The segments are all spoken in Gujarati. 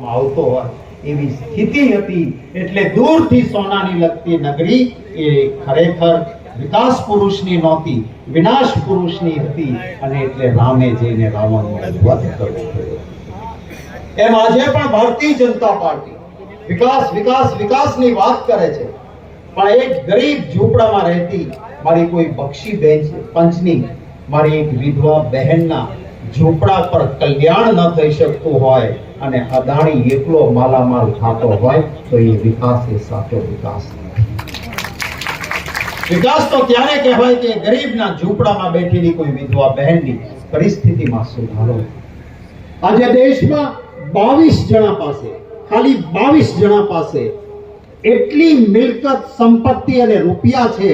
આવતો હોય એવી સ્થિતિ હતી। એટલે દૂરથી સોનાની લગતી નગરી એ ખરેખર વિકાસ પુરુષની નહોતી, વિનાશ પુરુષની હતી। અને એટલે રામે જઈને રાવણનો વધ કરવો પડ્યો। એમ આજે પણ ભારતીય જનતા પાર્ટી વિકાસ વિકાસ વિકાસની વાત કરે છે, પણ એક ગરીબ ઝૂંપડામાં રહેતી મારી કોઈ બક્ષી બેન પંચની, મારી એક વિધવા બહેનના ઝૂંપડા પર કલ્યાણ ન થઈ શકતું હોય અને અદાણી એકલો માલામાલ થતો હોય તો એ વિકાસ એ સાચો વિકાસ નથી। વિકાસ તો ત્યારે કહેવાય કે ગરીબના ઝૂંપડામાં બેઠેલી કોઈ વિધવા બહેનની પરિસ્થિતિમાં સુધારો। આજે દેશમાં 22 જણા પાસે, ખાલી 22 જણા પાસે એટલી મિલકત, સંપત્તિ અને રૂપિયા છે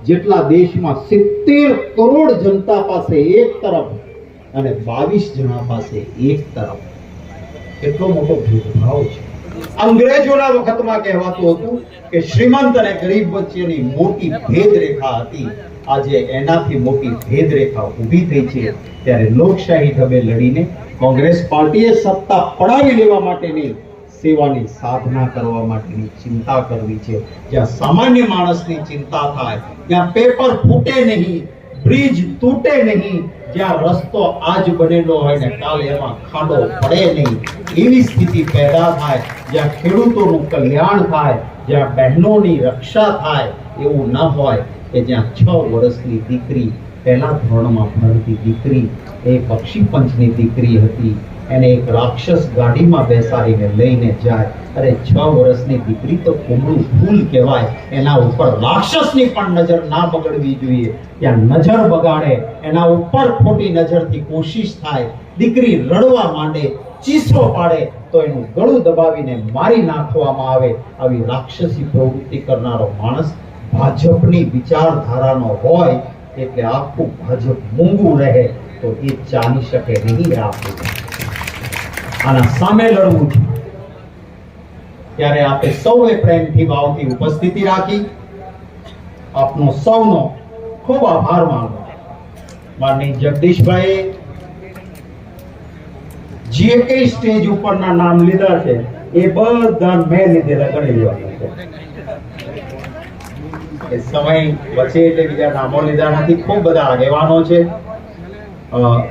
જેટલા દેશમાં 70 કરોડ જનતા પાસે એક તરફ અને 22 જણા પાસે એક તરફ। એટલો મોટો ભેદભાવ છે। અંગ્રેજોના વખતમાં કહેવાતું હતું કે શ્રીમંત અને ગરીબ વચ્ચેની મોટી ભેદ રેખા હતી। આજે એનાથી મોટી ભેદ રેખા ઊભી થઈ છે। ત્યારે લોકશાહી ઢબે લડીને કોંગ્રેસ પાર્ટીએ સત્તા પડાવી લેવા માટેની સેવાની સાધના કરવા માટેની ચિંતા કરવી છે। જ્યાં સામાન્ય માણસની ચિંતા થાય, જ્યાં પેપર ફૂટે નહીં, બ્રિજ તૂટે નહીં, જ્યાં રસ્તો આજ બનેલો હોય ને કાલે એમાં ખાડો પડે નહીં, એવી સ્થિતિ પેદા થાય, જ્યાં ખેડૂતોનું કલ્યાણ થાય, જ્યાં બહેનોની રક્ષા થાય, એવું ન હોય કે જ્યાં 6 વર્ષની દીકરી, પહેલા ધોરણમાં ભણતી દીકરી, એ બક્ષી પંચની દીકરી હતી, એને એક રાક્ષસ ગાડીમાં બેસાડીને લઈને જાય। અરે 6 વર્ષની દીકરી તો કુમળું ફૂલ કહેવાય, એના ઉપર રાક્ષસની પણ નજર ના બગડવી જોઈએ। ત્યાં નજર બગાડે, એના ઉપર ખોટી નજરથી કોશિશ થાય, દીકરી રડવા માંડે, ચીસો પાડે તો એનું ગળું દબાવીને મારી નાખવામાં આવે। આવી રાક્ષસી પ્રવૃત્તિ કરનારો માણસ ભાજપની વિચારધારાનો હોય એટલે આખું ભાજપ મૂંગું રહે તો એ ચાલી શકે નહીં। આના સામે લડવું છે ત્યારે આપણે સૌએ પ્રેમથી ભાવથી ઉપસ્થિતિ રાખી આપનો સૌનો ખૂબ આભાર માનો। માનની જગદીશભાઈ જે કઈ સ્ટેજ ઉપરના નામ લીધા છે એ બધા મેં લીધેલા ગણી લેવાના છે। એ સમય વચ્ચે એટલે બીજા નામો લીધા નથી। ખૂબ બધા આગેવાનો છે,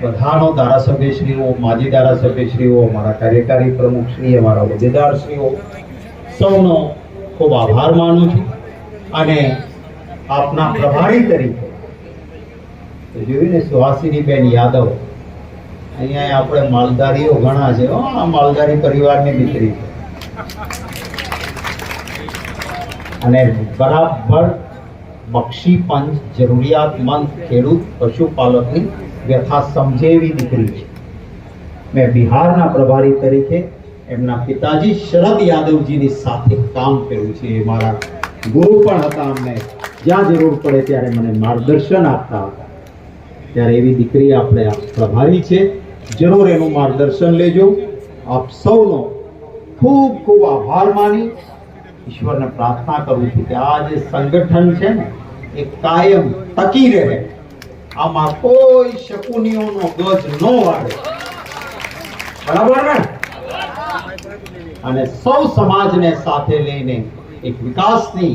બધાનો ધારાસભ્યશ્રીઓ, માજી ધારાસભ્યશ્રીઓ, મારા કાર્યકારી પ્રમુખશ્રી, અમારા હોદ્દેદારશ્રીઓ, સૌનો ખૂબ આભાર માનું છું। અને આપના પ્રભારી તરીકે જોયું ને સુહાસિનીબેન યાદવ, અહીંયા આપણે માલધારીઓ ઘણા છે, આ માલધારી પરિવારની દીકરી છે અને બરાબર બક્ષી પંચ જરૂરિયાતમંદ ખેડૂત પશુપાલકની વ્યથા સમજે એવી દીકરી છે। મેં બિહારના પ્રભારી તરીકે એમના પિતાજી શરદ યાદવજીની સાથે કામ કર્યું છે। એ મારા ગુરુ પણ હતા, અમને જ્યાં જરૂર પડે ત્યારે મને માર્ગદર્શન આપતા હતા। ત્યારે એવી દીકરી આપણે પ્રભારી છે, જરૂર એનું માર્ગદર્શન લેજો। આપ સૌનો ખૂબ ખૂબ આભાર માની ઈશ્વરને પ્રાર્થના કરું છું કે આ જે સંગઠન છે ને એ કાયમ ટકી રહે, આમાં કોઈ શકુનીઓનો ગજ ન વાળે, બરાબર ને? અને સૌ સમાજને સાથે લઈને એક વિકાસની,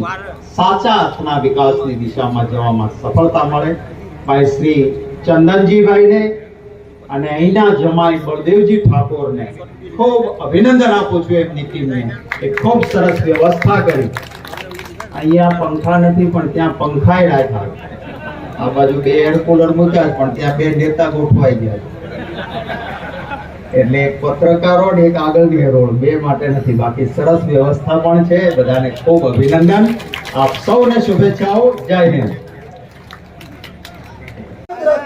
સાચા અર્થના વિકાસની દિશામાં જવામાં સફળતા મળે। ભાઈ શ્રી ચંદનજીભાઈને અને અહીંના જમાઈ બળદેવજી ઠાકોરને ખૂબ અભિનંદન આપું છું। એમની ટીમને એક ખૂબ સરસ વ્યવસ્થા કરી। અહીંયા પંખા નથી પણ ત્યાં પંખાય રાખ્યા, આ બાજુ 2 એર કુલર મૂક્યા પણ ત્યાં 2 નેતા ગોઠવાઈ ગયા। એટલે એક પત્રકારો ને એક આગળની રોડ, 2 માટે નથી, બાકી સરસ વ્યવસ્થા પણ છે। બધાને ખૂબ અભિનંદન, આપ સૌને શુભેચ્છાઓ। જય હિન્દ।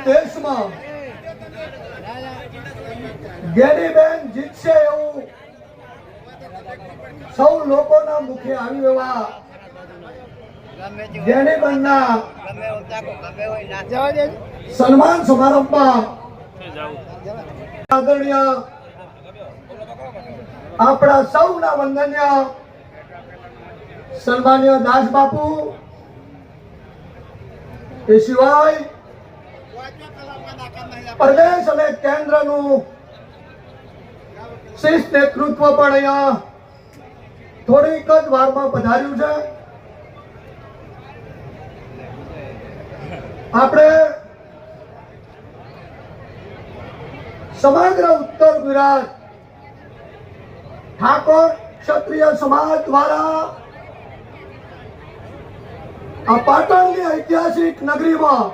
દેશમાં ગેનીબેન જીતશે એવું સૌ લોકોના મુખે આવ્યું એવા ગેનીબેનના સન્માન સમારંભમાં આદરણીય આપણા સૌના વંદનીય સન્માનીય દાસ બાપુ, એ સિવાય પ્રદેશ અને કેન્દ્રનું શિસ્ત નેતૃત્વ પણ અહીંયા થોડીક જ વારમાં પધાર્યું છે. આપણે સમગ્ર ઉત્તર ગુજરાત ઠાકોર ક્ષત્રિય સમાજ દ્વારા આ પાટણની ઐતિહાસિક નગરીમાં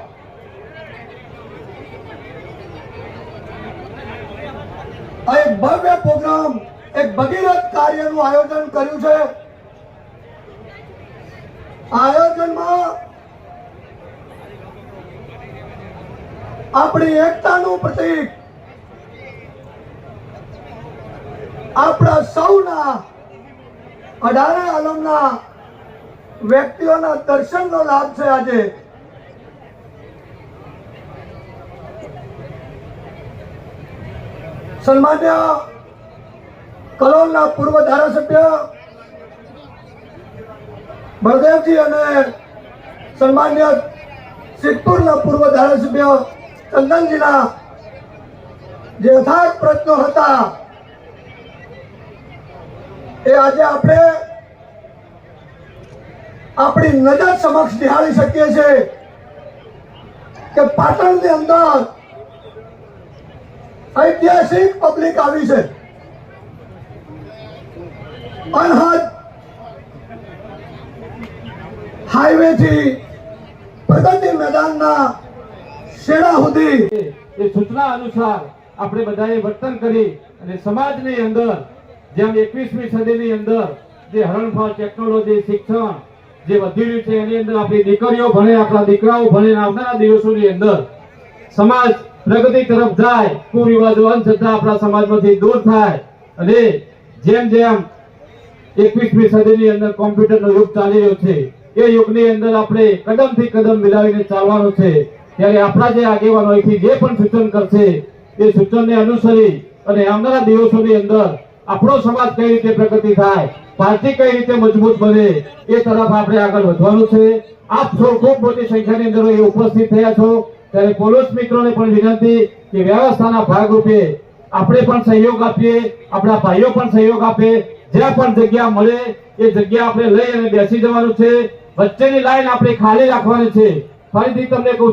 આ એક ભવ્ય પ્રોગ્રામ, એક ભગીરથ કાર્યનું આયોજન કર્યું છે. આ આયોજનમાં આપણી એકતાનું પ્રતીક આપણા સૌના 18 આલમના વ્યક્તિઓના દર્શનનો લાભ છે. આજે સન્માન્ય કલોલના પૂર્વ ધારાસભ્ય બળદેવજી અને સન્માન્ય સિદ્ધપુરના પૂર્વ ધારાસભ્ય ચંદનજીના જે અથાગ પ્રયત્નો હતા એ આજે આપણે આપણી નજર સમક્ષ નિહાળી શકીએ છીએ કે પાટણની અંદર ઐતિહાસિક પબ્લિક આવી છે. અનહદ હાઈવે થી પ્રગતિ મેદાનના શેડા સુધી એ સૂચના અનુસાર આપણે બધાએ વર્તન કરી અને સમાજની અંદર જેમ 21મી સદીની અંદર જે હરણફાળ ટેકનોલોજી શિક્ષણ જે વધી રહ્યું છે એની અંદર આપણી દીકરીઓ ભણે, આપણા દીકરાઓ ભણે, આવનારા દિવસોની અંદર સમાજ પ્રગતિ તરફ જાય, કુરિવાજો અંધશ્રદ્ધા આપણા સમાજમાંથી દૂર થાય અને જેમ જેમ 21મી સદીની અંદર કોમ્પ્યુટરનો યુગ ચાલી રહ્યો છે એ યુગની અંદર આપણે કદમથી કદમ મિલાવીને ચાલવાનું છે. ત્યારે આપણા જે આગેવાનો અહીંથી જે પણ સૂચન કરશે એ સૂચનને અનુસરી અને આવનારા દિવસોની અંદર આપણો સમાજ કઈ રીતે પ્રગતિ થાય, પાર્ટી કઈ રીતે મજબૂત બને એ તરફ આપણે આગળ વધવાનું છે. આપ સૌ ખૂબ મોટી સંખ્યાની અંદર અહીં ઉપસ્થિત થયા છો ત્યારે પોલીસ મિત્રોને પણ વિનંતી કે વ્યવસ્થાના ભાગરૂપે આપણે પણ સહયોગ આપીએ, આપણા ભાઈઓ પણ સહયોગ આપે. જ્યાં પણ જગ્યા મળે એ જગ્યા આપણે લઈ અને બેસી જવાનું છે. વચ્ચેની લાઈન આપણે ખાલી રાખવાની છે. ફરીથી તમને કહું